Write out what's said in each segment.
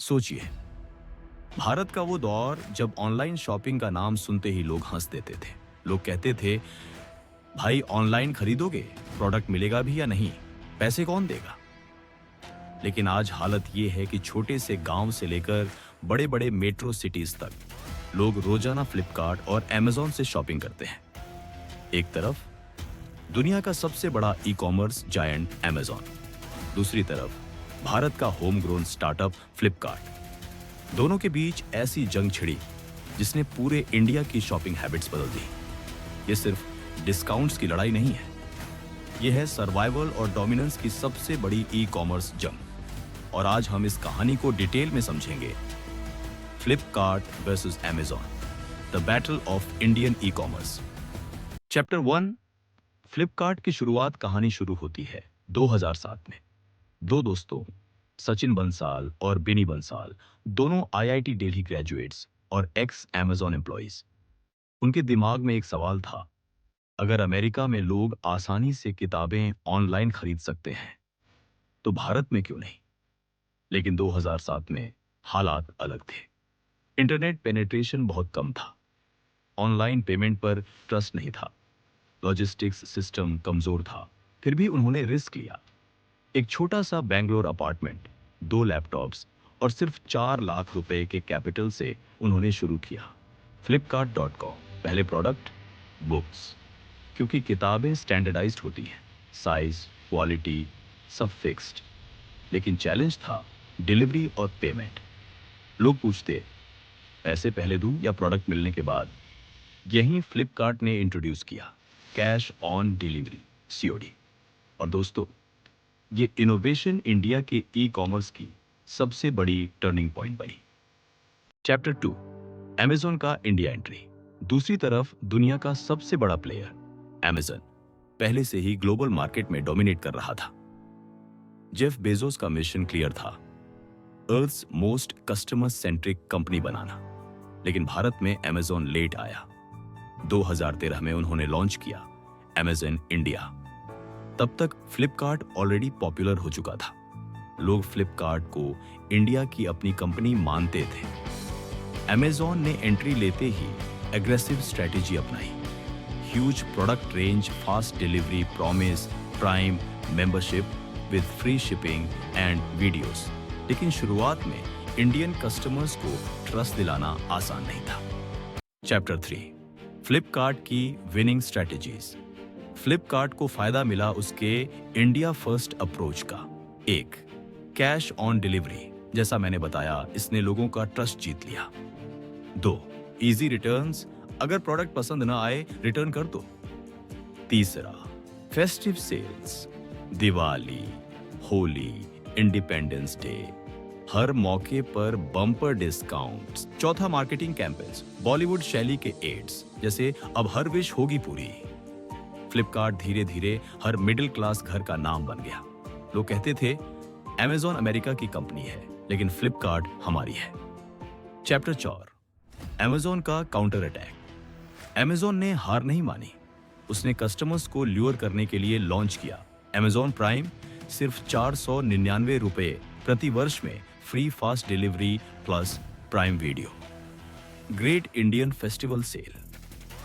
सोचिए, भारत का वो दौर जब ऑनलाइन शॉपिंग का नाम सुनते ही लोग हंस देते थे। लोग कहते थे, भाई ऑनलाइन खरीदोगे, प्रोडक्ट मिलेगा भी या नहीं, पैसे कौन देगा? लेकिन आज हालत ये है कि छोटे से गांव से लेकर बड़े बड़े मेट्रो सिटीज तक लोग रोजाना फ्लिपकार्ट और अमेजॉन से शॉपिंग करते हैं। एक तरफ दुनिया का सबसे बड़ा ई कॉमर्स जायंट अमेजॉन, दूसरी तरफ भारत का होम ग्रोन स्टार्टअप फ्लिपकार्ट। दोनों के बीच ऐसी जंग छिड़ी जिसने पूरे इंडिया की शॉपिंग हैबिट्स बदल दी। ये सिर्फ डिस्काउंट्स की लड़ाई नहीं है, ये है सर्वाइवल और डोमिनेंस की सबसे बड़ी ई कॉमर्स जंग। और आज हम इस कहानी को डिटेल में समझेंगे। Flipkart versus Amazon, the battle of Indian e commerce. Chapter 1। Flipkart की शुरुआत कहानी शुरू होती है 2007 में। दो दोस्तों, सचिन बंसाल और बिनी बंसाल, दोनों आईआईटी दिल्ली ग्रेजुएट्स और एक्स अमेजॉन एम्प्लॉइज। उनके दिमाग में एक सवाल था, अगर अमेरिका में लोग आसानी से किताबें ऑनलाइन खरीद सकते हैं तो भारत में क्यों नहीं? लेकिन 2007 में हालात अलग थे। इंटरनेट पेनिट्रेशन बहुत कम था, ऑनलाइन पेमेंट पर ट्रस्ट नहीं था, लॉजिस्टिक्स सिस्टम कमजोर था। फिर भी उन्होंने रिस्क लिया। एक छोटा सा बेंगलोर अपार्टमेंट, 2 लैपटॉप्स और सिर्फ 4 लाख रुपए के कैपिटल से उन्होंने शुरू किया flipkart.com। पहले प्रोडक्ट बुक्स, क्योंकि किताबें स्टैंडर्डाइज्ड होती हैं, साइज, क्वालिटी सब फिक्स्ड। लेकिन चैलेंज था डिलीवरी और पेमेंट। लोग पूछते, पैसे पहले दूं या प्रोडक्ट मिलने के बाद? यही फ्लिपकार्ट ने इंट्रोड्यूस किया, कैश ऑन डिलीवरी, सीओडी। और दोस्तों, ये इनोवेशन इंडिया के ई कॉमर्स की सबसे बड़ी टर्निंग पॉइंट बनी। चैप्टर 2। अमेजॉन का इंडिया एंट्री। दूसरी तरफ दुनिया का सबसे बड़ा प्लेयर अमेजॉन पहले से ही ग्लोबल मार्केट में डोमिनेट कर रहा था। जेफ बेजोस का मिशन क्लियर था, Earth's most customer centric company बनाना। लेकिन भारत में अमेजॉन लेट आया। 2013 में उन्होंने लॉन्च किया अमेजॉन इंडिया। तब तक फ्लिपकार्ट ऑलरेडी पॉपुलर हो चुका था। लोग फ्लिपकार्ट को इंडिया की अपनी कंपनी मानते थे। अमेजॉन ने एंट्री लेते ही एग्रेसिव स्ट्रेटेजी अपनाई। Huge product range, fast delivery, promise, prime membership with free shipping and videos. लेकिन शुरुआत में इंडियन कस्टमर्स को ट्रस्ट दिलाना आसान नहीं था। चैप्टर 3। फ्लिपकार्ट की विनिंग स्ट्रेटेजीज। फ्लिपकार्ट को फायदा मिला उसके इंडिया फर्स्ट अप्रोच का। 1, कैश ऑन डिलीवरी। जैसा मैंने बताया, इसने लोगों का ट्रस्ट जीत लिया। 2, इजी रिटर्न्स, अगर प्रोडक्ट पसंद ना आए रिटर्न कर दो। 3, festive sales, Diwali, Holi, Independence Day, हर मौके पर bumper discounts. 4, marketing campaigns, Bollywood शैली के एड्स, जैसे अब हर विश होगी पूरी। फ्लिपकार्ट धीरे धीरे हर मिडिल क्लास घर का नाम बन गया। लोग कहते थे, अमेजॉन अमेरिका की कंपनी है, लेकिन फ्लिपकार्ट हमारी है। चैप्टर 4। अमेजॉन का काउंटर अटैक। अमेजॉन ने हार नहीं मानी। उसने कस्टमर्स को ल्यूर करने के लिए लॉन्च किया अमेजॉन प्राइम। सिर्फ 499 रुपए प्रति वर्ष में free fast delivery plus prime video. Great Indian festival sale,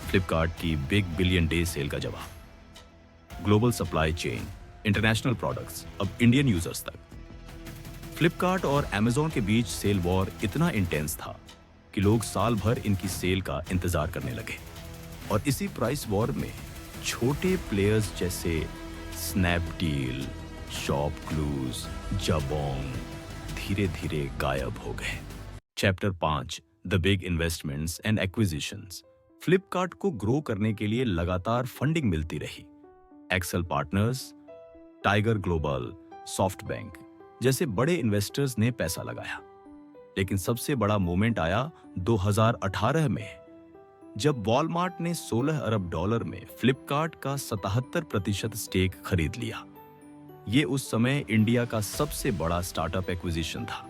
Flipkart की बिग बिलियन डे सेल का जवाब। Global supply chain, international products अब इंडियन यूजर्स तक। फ्लिपकार्ट और अमेजॉन के बीच सेल वॉर इतना इंटेंस था कि लोग साल भर इनकी सेल का इंतजार करने लगे। और इसी प्राइस वॉर में छोटे प्लेयर्स जैसे स्नैपडील, शॉपक्लूज, जबोंग धीरे धीरे गायब हो गए। Chapter 5। The big investments and acquisitions. Flipkart को ग्रो करने के लिए लगातार फंडिंग मिलती रही। Accel partners, Tiger Global, SoftBank जैसे बड़े इन्वेस्टर्स ने पैसा लगाया। लेकिन सबसे बड़ा मोमेंट आया 2018 में, जब वॉलमार्ट ने $16 अरब में फ्लिपकार्ट का 77% स्टेक खरीद लिया। ये उस समय इंडिया का सबसे बड़ा स्टार्टअप एक्विजिशन था।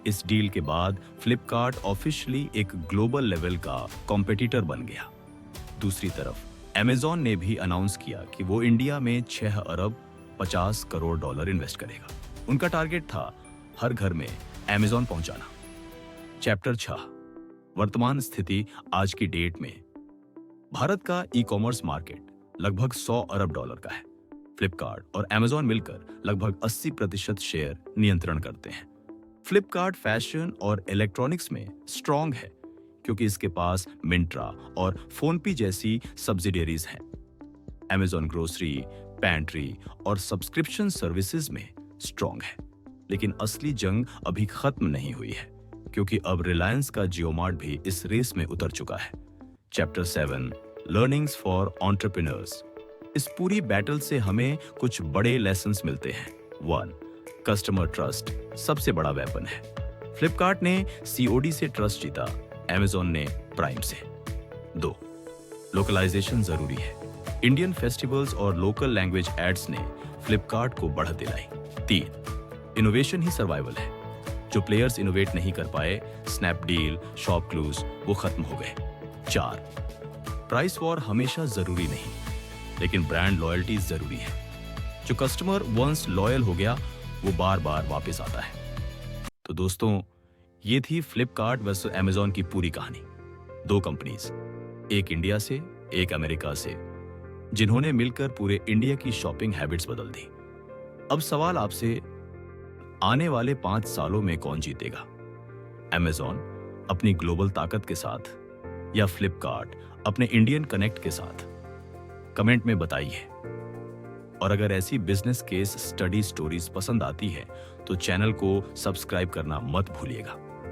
इस डील के बाद फ्लिपकार्ट ऑफिशियली एक ग्लोबल लेवल का कॉम्पिटिटर बन गया। दूसरी तरफ अमेजॉन ने भी अनाउंस किया कि वो इंडिया में $6 अरब 50 करोड़ इन्वेस्ट करेगा। उनका टारगेट था हर घर में अमेजॉन पहुंचाना। चैप्टर 6, वर्तमान स्थिति आज की डेट में। भारत का ई कॉमर्स मार्केट लगभग $100 अरब का है। फ्लिपकार्ट और अमेजॉन मिलकर लगभग 80% शेयर नियंत्रण करते हैं। फ्लिपकार्ट फैशन और इलेक्ट्रॉनिक्स में स्ट्रांग है क्योंकि इसके पास मिंत्रा और फोनपे जैसी सब्सिडियरीज हैं। अमेजॉन ग्रोसरी, पैंट्री और सब्सक्रिप्शन सर्विसेज में स्ट्रांग है। लेकिन असली जंग अभी खत्म नहीं हुई है क्योंकि अब रिलायंस का जियोमार्ट भी इस रेस में उतर चुका है। Chapter 7, learnings for entrepreneurs. इस पूरी बैटल से हमें कुछ बड़े लेसन्स मिलते हैं। 1, कस्टमर ट्रस्ट सबसे बड़ा वेपन है। फ्लिपकार्ट ने सीओडी से ट्रस्ट जीता, अमेजॉन ने प्राइम से। 2, लोकलाइजेशन जरूरी है। इंडियन फेस्टिवल्स और लोकल लैंग्वेज एड्स ने फ्लिपकार्ट को बढ़त दिलाई। 3, इनोवेशन ही सर्वाइवल है। जो प्लेयर्स इनोवेट नहीं कर पाए, स्नैपडील, शॉपक्लूज, वो खत्म हो गए। 4, प्राइस वॉर हमेशा जरूरी नहीं, लेकिन ब्रांड लॉयल्टी जरूरी है। जो कस्टमर वंस लॉयल हो गया, वो बार बार वापस आता है। तो दोस्तों, ये थी फ्लिपकार्ट वर्सेस अमेजॉन की पूरी कहानी। 2 कंपनीज, एक इंडिया से, एक अमेरिका से, जिन्होंने मिलकर पूरे इंडिया की शॉपिंग हैबिट्स बदल दी। अब सवाल आपसे, आने वाले 5 सालों में कौन जीतेगा? अमेजॉन अपनी ग्लोबल ताकत के साथ या फ्लिपकार्ट अपने इंडियन कनेक्ट के साथ? कमेंट में बताइए। और अगर ऐसी बिजनेस केस स्टडी स्टोरीज पसंद आती है तो चैनल को सब्सक्राइब करना मत भूलिएगा।